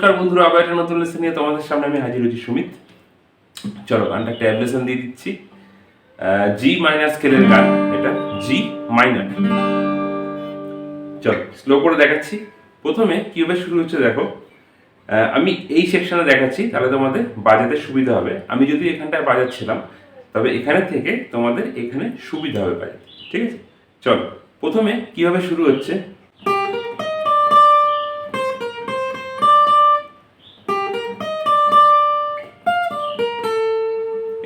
নমস্কার বন্ধুরা, আবার একটা নতুন লেসন নিয়ে তোমাদের সামনে আমি হাজির হয়েছি সুমিত। চলো গানটা একটা লেসন দিয়ে দিচ্ছি। জি মাইনার স্কেলের গান এটা, জি মাইনার। চলো স্লো করে দেখাচ্ছি। প্রথমে কিভাবে শুরু হচ্ছে দেখো, আমি এই সেকশনে দেখাচ্ছি তাহলে তোমাদের বাজাতে সুবিধা হবে। আমি যদি এখানটায় বাজাচ্ছিলাম তবে এখানে থেকে তোমাদের এখানে সুবিধা হবে বাজাতে, ঠিক আছে? চলো প্রথমে কিভাবে শুরু হচ্ছে,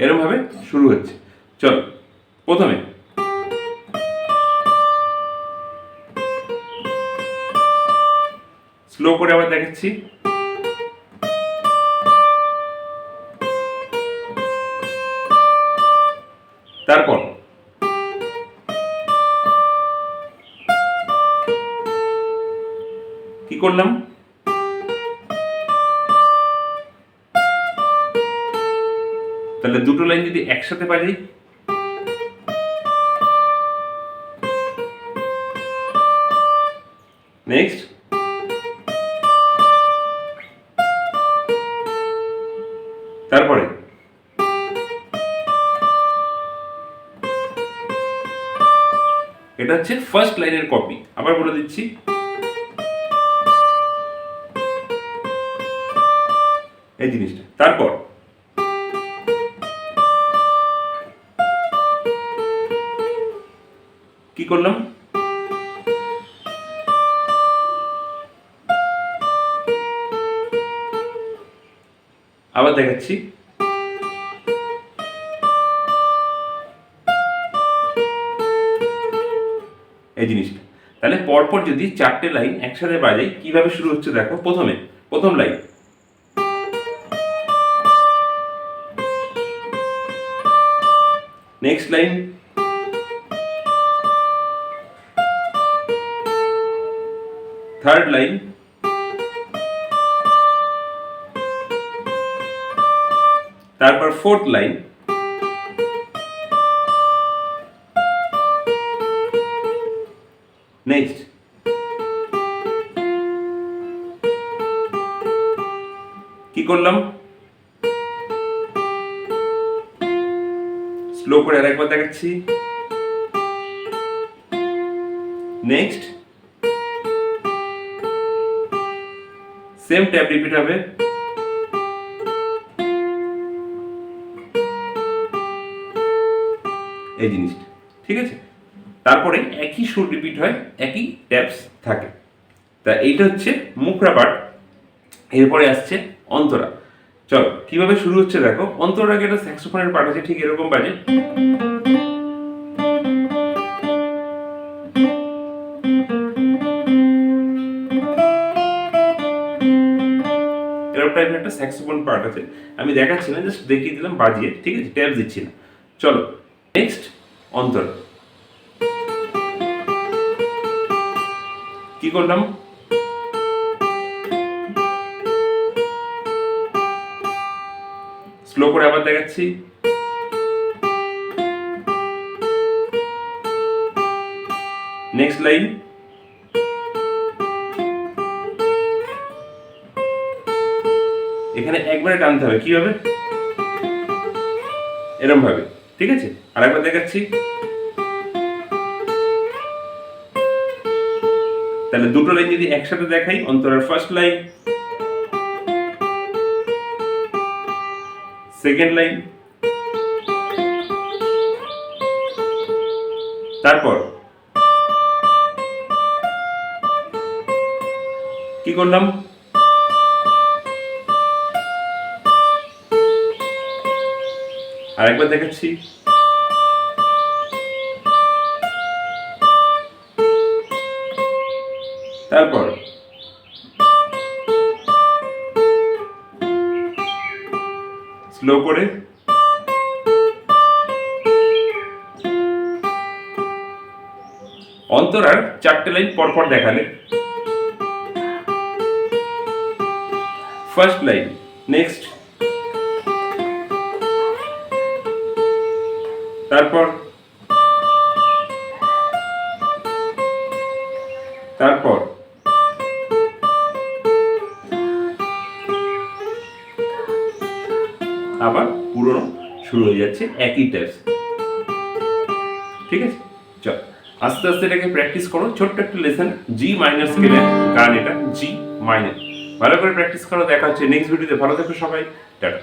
এরকম ভাবে শুরু হচ্ছে। চলো প্রথমে স্লো করে আবার দেখাচ্ছি। তারপর কি করলাম, তাহলে দুটো লাইন যদি একসাথে বাজাই, নেক্সট তারপরে এটা হচ্ছে ফার্স্ট লাইনের কপি। আবার বলে দিচ্ছি, এই জিনিসটা। তারপর কি করলাম, আবার দেখাচ্ছি। এই জিনিসটা। তাহলে পরপর যদি চারটে লাইন একসাথে বাজাই, কিভাবে শুরু হচ্ছে দেখো। প্রথমে প্রথম line, next line, third line, তারপর ফোর্থ লাইন, নেক্সট কি করলাম, স্লো করে আরেকবার দেখাচ্ছি। নেক্সট সেম ট্যাপ রিপিট হবে। এই জিনিসটা, ঠিক আছে? তারপরে একই সুর রিপিট হয়, একই ট্যাপস থাকে। তা এইটা হচ্ছে মুখরা পার্ট। এরপরে আসছে অন্তরা। চলো কিভাবে শুরু হচ্ছে দেখো। অন্তরার আগে একটা স্যাক্সোফোনের পার্ট আছে, ঠিক এরকম বাজে। এরকম টাইপের একটা স্যাক্সোফোন পার্ট আছে। আমি দেখাচ্ছি না, জাস্ট দেখিয়ে দিলাম বাজিয়ে, ঠিক আছে? ট্যাপস দিচ্ছি না। চলো নেক্সট অন্তরা। কি করলাম, স্লো করে আবার দেখাচ্ছি। নেক্সট লাইন, এখানে একবারে টানতে হবে। কিভাবে, এরকম ভাবে, ঠিক আছে? আরেকবার দেখাচ্ছি। তাহলে দুটো লাইন যদি একসাথে দেখাই, অন্তরার ফার্স্ট লাইন, সেকেন্ড লাইন, তারপর কি করলাম, আরেকবার দেখাচ্ছি। তারপর স্লো করে অন্তরার চারটে লাইন পরপর দেখালে। ফার্স্ট লাইন, নেক্সট, তারপর তারপর শুরু হয়ে যাচ্ছে একই টাইপস। ঠিক আছে, চল আস্তে আস্তে এটাকে প্র্যাকটিস করো। ছোট্ট একটা লেসন, জি মাইনর স্কেলে গান, এটা জি মাইনর। ভালো করে প্র্যাকটিস করো। দেখা হচ্ছে নেক্সট ভিডিওতে। ভালো থেকো সবাই, টাটা।